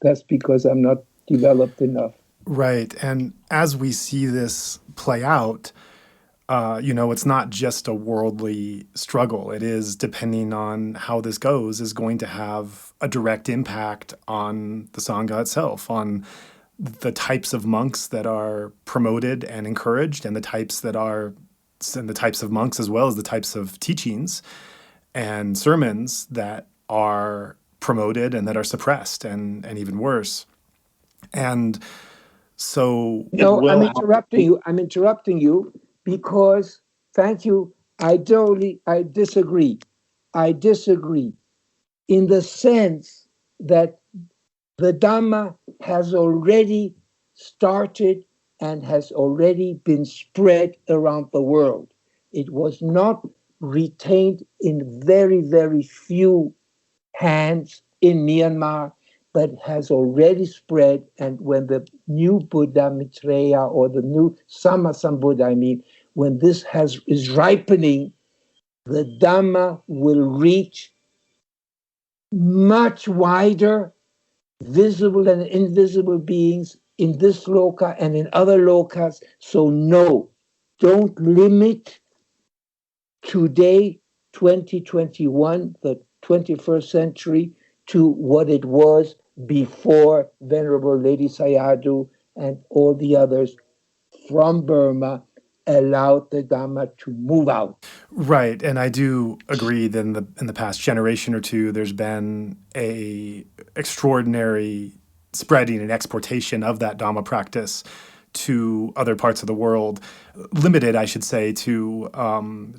that's because I'm not developed enough. Right. And as we see this play out, it's not just a worldly struggle. It is, depending on how this goes, is going to have a direct impact on the Sangha itself, on the types of monks that are promoted and encouraged, and the types of monks, as well as the types of teachings and sermons that are promoted and that are suppressed, and even worse. And so, no, I'm interrupting you. I'm interrupting you because, thank you, I disagree. I disagree in the sense that the Dhamma has already started and has already been spread around the world. It was not retained in very, very few hands in Myanmar, but has already spread. And when the new Buddha Maitreya, or the new Sammasambuddha, when this is ripening, the Dhamma will reach much wider visible and invisible beings in this loka and in other lokas. So no, don't limit today, 2021, the 21st century, to what it was before Venerable Lady Sayadaw and all the others from Burma allowed the Dhamma to move out. right. And I do agree that in the past generation or two, there's been a extraordinary spreading and exportation of that Dhamma practice to other parts of the world, limited, I should say, to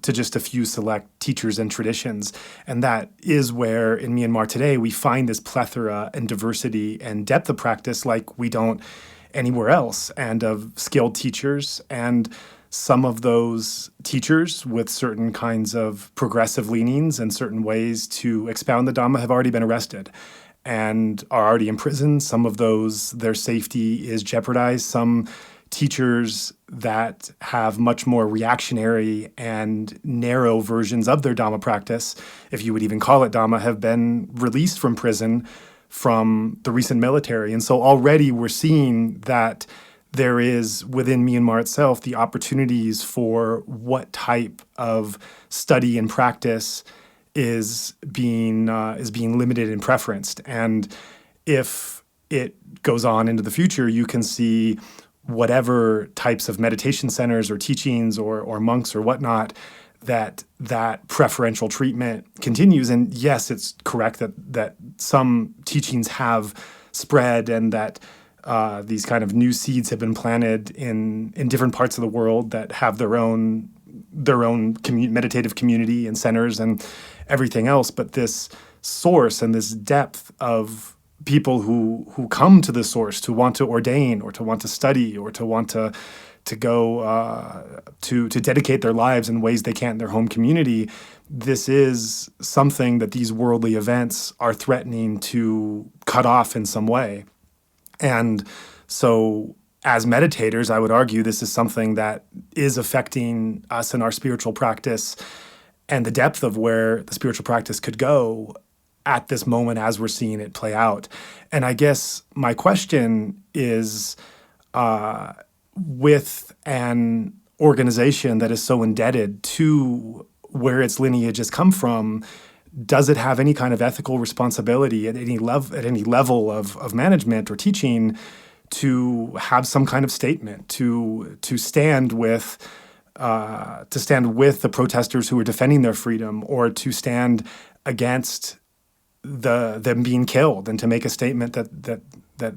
just a few select teachers and traditions. And that is where, in Myanmar today, we find this plethora and diversity and depth of practice like we don't anywhere else, and of skilled teachers. And some of those teachers with certain kinds of progressive leanings and certain ways to expound the Dhamma have already been arrested and are already in prison. Some of those, their safety is jeopardized. Some teachers that have much more reactionary and narrow versions of their Dhamma practice, if you would even call it Dhamma, have been released from prison from the recent military. And so already we're seeing that there is, within Myanmar itself, the opportunities for what type of study and practice is being limited and preferenced. And if it goes on into the future, you can see whatever types of meditation centers or teachings or monks or whatnot, that preferential treatment continues. And yes, it's correct that some teachings have spread, and that these kind of new seeds have been planted in different parts of the world that have their own meditative community and centers and everything else. But this source and this depth of people who come to the source to want to ordain, or to want to study, or to want to go to dedicate their lives in ways they can't in their home community, this is something that these worldly events are threatening to cut off in some way. And so, as meditators, I would argue this is something that is affecting us in our spiritual practice, and the depth of where the spiritual practice could go at this moment as we're seeing it play out. And I guess my question is, with an organization that is so indebted to where its lineage has come from, does it have any kind of ethical responsibility at any level of management or teaching to have some kind of statement, to stand with the protesters who are defending their freedom, or to stand against them being killed, and to make a statement that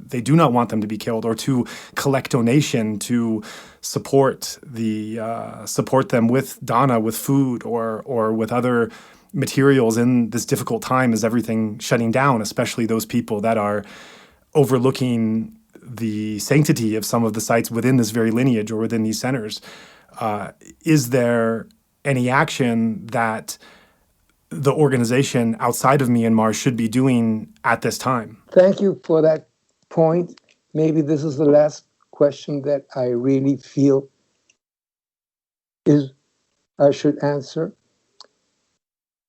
they do not want them to be killed, or to collect donation to support them with dana, with food, or with other materials in this difficult time as everything shutting down, especially those people that are overlooking the sanctity of some of the sites within this very lineage or within these centers. Is there any action that the organization outside of Myanmar should be doing at this time? Thank you for that point. Maybe this is the last question that I really feel is I should answer.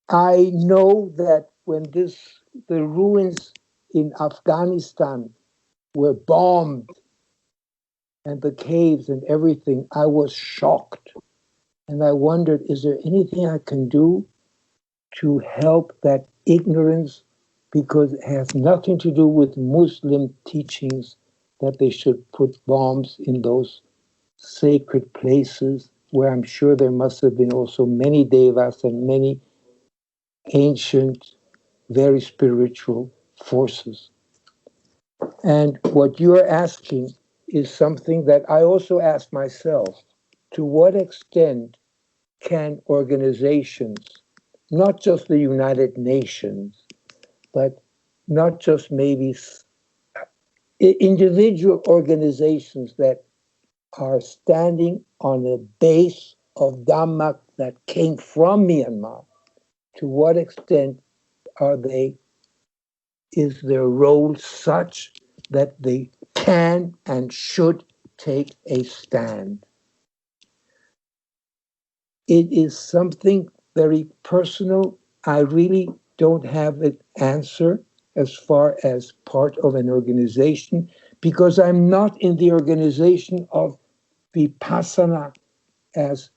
I know that when the ruins in Afghanistan were bombed and the caves and everything, I was shocked. And I wondered, is there anything I can do to help that ignorance? Because it has nothing to do with Muslim teachings that they should put bombs in those sacred places where I'm sure there must have been also many devas and many ancient, very spiritual forces. And what you're asking is something that I also ask myself. To what extent can organizations, not just the United Nations, but not just maybe individual organizations that are standing on a base of Dhamma that came from Myanmar, to what extent is their role such that they can and should take a stand? It is something very personal. I really don't have an answer as far as part of an organization because I'm not in the organization of vipassana, as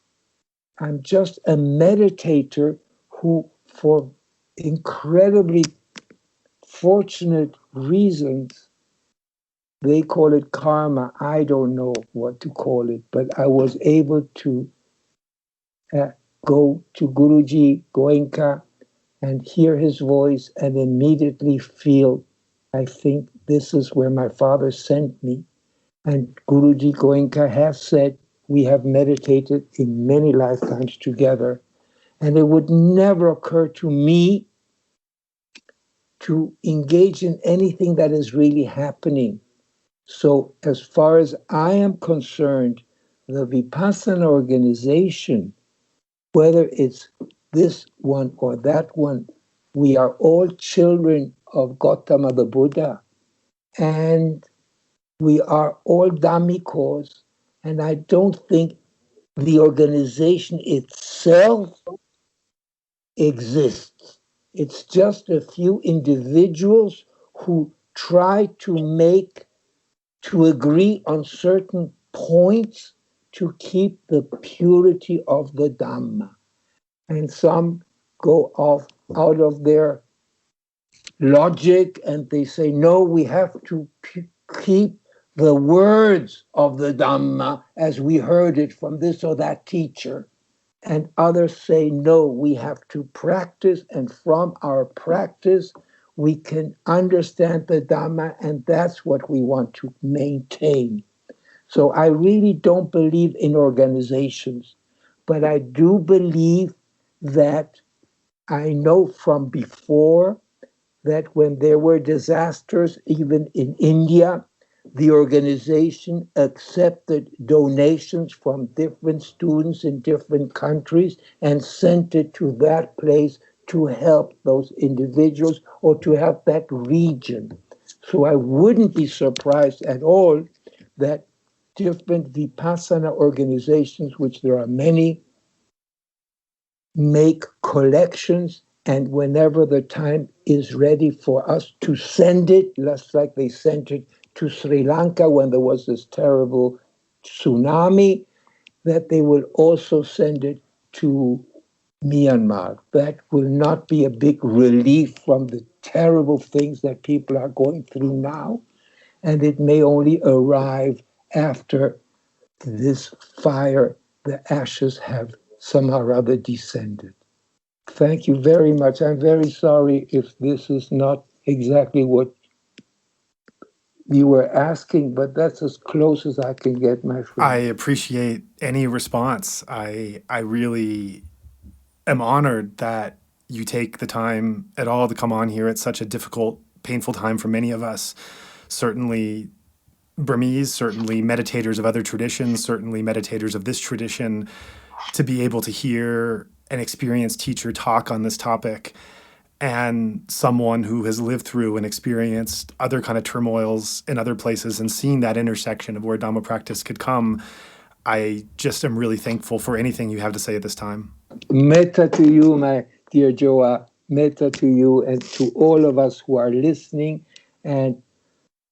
I'm just a meditator who, for incredibly fortunate reasons, they call it karma. I don't know what to call it, but I was able to go to Guruji Goenka and hear his voice and immediately feel, I think this is where my father sent me. And Guruji Goenka has said, we have meditated in many lifetimes together. And it would never occur to me to engage in anything that is really happening. So as far as I am concerned, the Vipassana organization, whether it's this one or that one, we are all children of Gautama the Buddha, and we are all Dhammikos, and I don't think the organization itself exists. It's just a few individuals who try to agree on certain points to keep the purity of the Dhamma. And some go off out of their logic and they say, no, we have to keep the words of the Dhamma as we heard it from this or that teacher. And others say, no, we have to practice, and from our practice, we can understand the Dhamma, and that's what we want to maintain. So I really don't believe in organizations, but I do believe that I know from before that when there were disasters, even in India, the organization accepted donations from different students in different countries and sent it to that place to help those individuals or to help that region. So I wouldn't be surprised at all that different Vipassana organizations, which there are many, make collections, and whenever the time is ready for us to send it, just like they sent it to Sri Lanka when there was this terrible tsunami, that they will also send it to Myanmar. That will not be a big relief from the terrible things that people are going through now, and it may only arrive after this fire, the ashes have somehow or other descended. Thank you very much. I'm very sorry if this is not exactly what you were asking, but that's as close as I can get, my I friend. appreciate any response. I really am honored that you take the time at all to come on here at such a difficult, painful time for many of us. Certainly Burmese, certainly meditators of other traditions, certainly meditators of this tradition, to be able to hear an experienced teacher talk on this topic, and someone who has lived through and experienced other kind of turmoils in other places and seen that intersection of where Dhamma practice could come. I just am really thankful for anything you have to say at this time. Metta to you, my dear Joa. Metta to you and to all of us who are listening and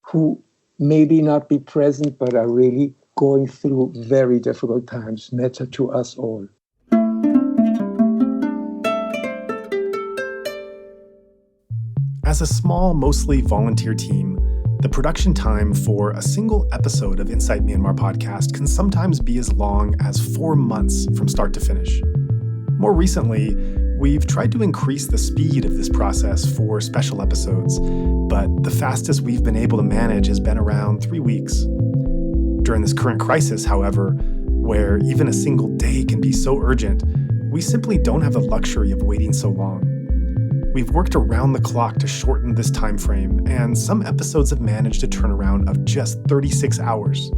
who maybe not be present but are really going through very difficult times. Metta to us all. As a small, mostly volunteer team, the production time for a single episode of Insight Myanmar podcast can sometimes be as long as 4 months from start to finish. More recently, we've tried to increase the speed of this process for special episodes, but the fastest we've been able to manage has been around 3 weeks. During this current crisis, however, where even a single day can be so urgent, we simply don't have the luxury of waiting so long. We've worked around the clock to shorten this time frame, and some episodes have managed a turnaround of just 36 hours.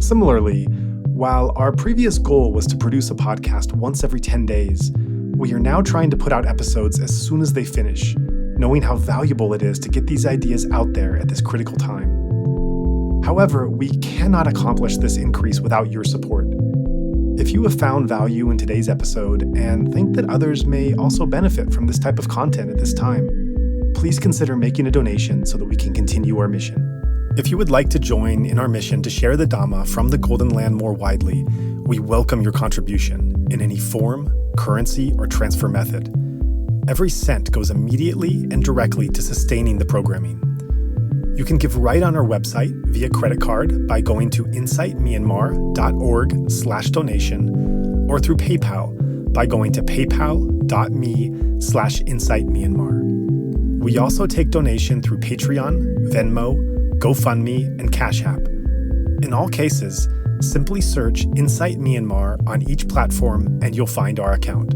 Similarly, while our previous goal was to produce a podcast once every 10 days, we are now trying to put out episodes as soon as they finish, knowing how valuable it is to get these ideas out there at this critical time. However, we cannot accomplish this increase without your support. If you have found value in today's episode and think that others may also benefit from this type of content at this time, please consider making a donation so that we can continue our mission. If you would like to join in our mission to share the Dhamma from the Golden Land more widely, we welcome your contribution in any form, currency, or transfer method. Every cent goes immediately and directly to sustaining the programming. You can give right on our website via credit card by going to insightmyanmar.org/donation or through PayPal by going to paypal.me/insightmyanmar. We also take donation through Patreon, Venmo, GoFundMe, and Cash App. In all cases, simply search Insight Myanmar on each platform and you'll find our account.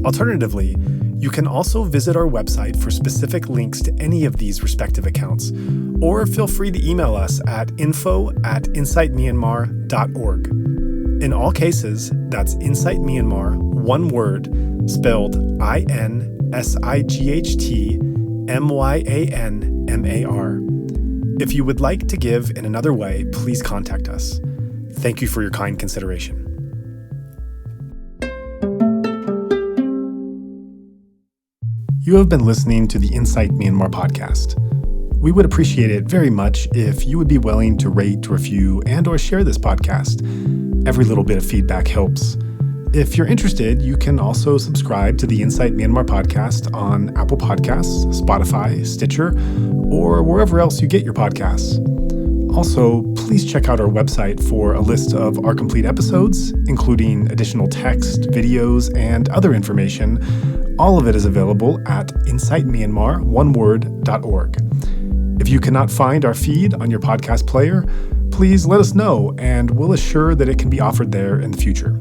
Alternatively, you can also visit our website for specific links to any of these respective accounts, or feel free to email us at info@insightmyanmar.org. In all cases, that's Insight Myanmar, one word, spelled INSIGHTMYANMAR. If you would like to give in another way, please contact us. Thank you for your kind consideration. You have been listening to the Insight Myanmar podcast. We would appreciate it very much if you would be willing to rate, review, and or share this podcast. Every little bit of feedback helps. If you're interested, you can also subscribe to the Insight Myanmar podcast on Apple Podcasts, Spotify, Stitcher, or wherever else you get your podcasts. Also, please check out our website for a list of our complete episodes, including additional text, videos, and other information. All of it is available at insightmyanmar.org. If you cannot find our feed on your podcast player, please let us know and we'll assure that it can be offered there in the future.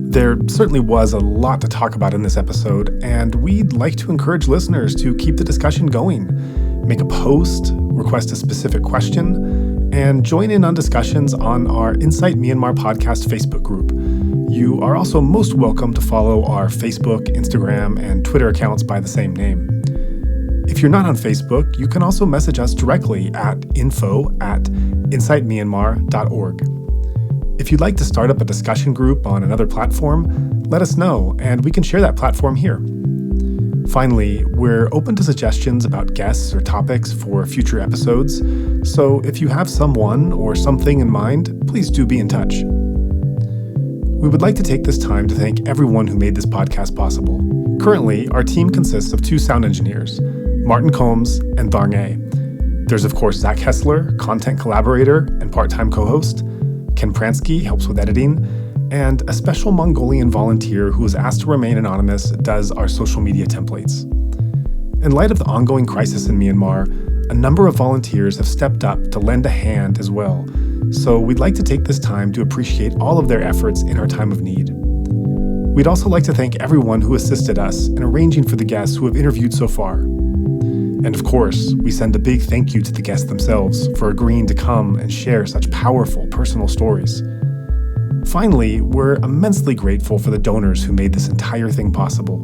There certainly was a lot to talk about in this episode, and we'd like to encourage listeners to keep the discussion going. Make a post, request a specific question, and join in on discussions on our Insight Myanmar podcast Facebook group. You are also most welcome to follow our Facebook, Instagram, and Twitter accounts by the same name. If you're not on Facebook, you can also message us directly at info@insightmyanmar.org. If you'd like to start up a discussion group on another platform, let us know, and we can share that platform here. Finally, we're open to suggestions about guests or topics for future episodes, so if you have someone or something in mind, please do be in touch. We would like to take this time to thank everyone who made this podcast possible. Currently, our team consists of 2 sound engineers, Martin Combs and Tharng A. There's of course Zach Hessler, content collaborator and part-time co-host, Ken Pransky helps with editing, and a special Mongolian volunteer who was asked to remain anonymous does our social media templates. In light of the ongoing crisis in Myanmar, a number of volunteers have stepped up to lend a hand as well, so we'd like to take this time to appreciate all of their efforts in our time of need. We'd also like to thank everyone who assisted us in arranging for the guests who have interviewed so far. And of course, we send a big thank you to the guests themselves for agreeing to come and share such powerful personal stories. Finally, we're immensely grateful for the donors who made this entire thing possible.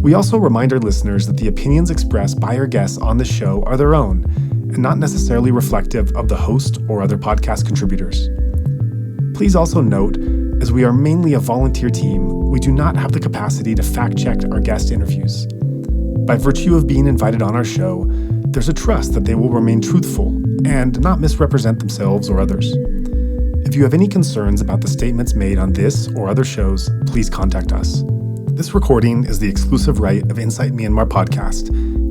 We also remind our listeners that the opinions expressed by our guests on this show are their own, and not necessarily reflective of the host or other podcast contributors. Please also note, as we are mainly a volunteer team, we do not have the capacity to fact-check our guest interviews. By virtue of being invited on our show, there's a trust that they will remain truthful and not misrepresent themselves or others. If you have any concerns about the statements made on this or other shows, please contact us. This recording is the exclusive right of Insight Myanmar podcast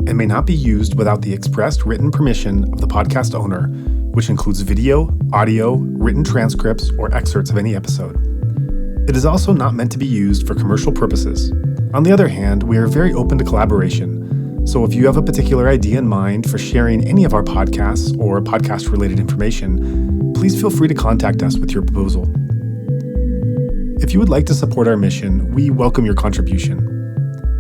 and may not be used without the expressed written permission of the podcast owner, which includes video, audio, written transcripts, or excerpts of any episode. It is also not meant to be used for commercial purposes. On the other hand, we are very open to collaboration, so if you have a particular idea in mind for sharing any of our podcasts or podcast-related information, please feel free to contact us with your proposal. If you would like to support our mission, we welcome your contribution.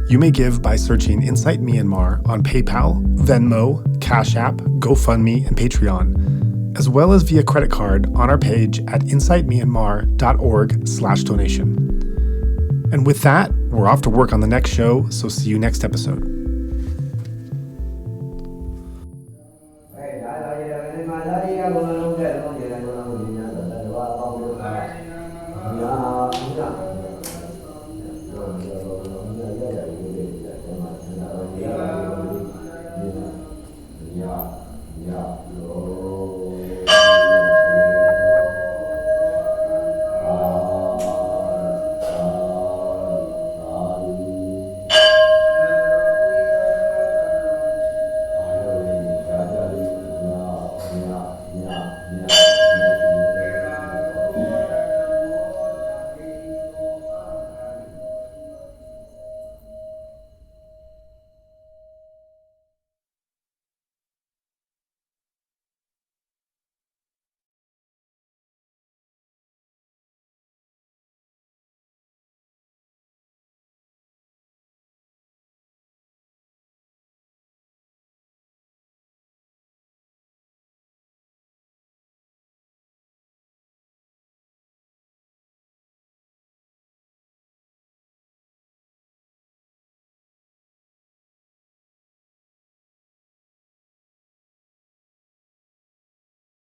You may give by searching Insight Myanmar on PayPal, Venmo, Cash App, GoFundMe, and Patreon, as well as via credit card on our page at insightmyanmar.org/donation. And with that, we're off to work on the next show, so see you next episode.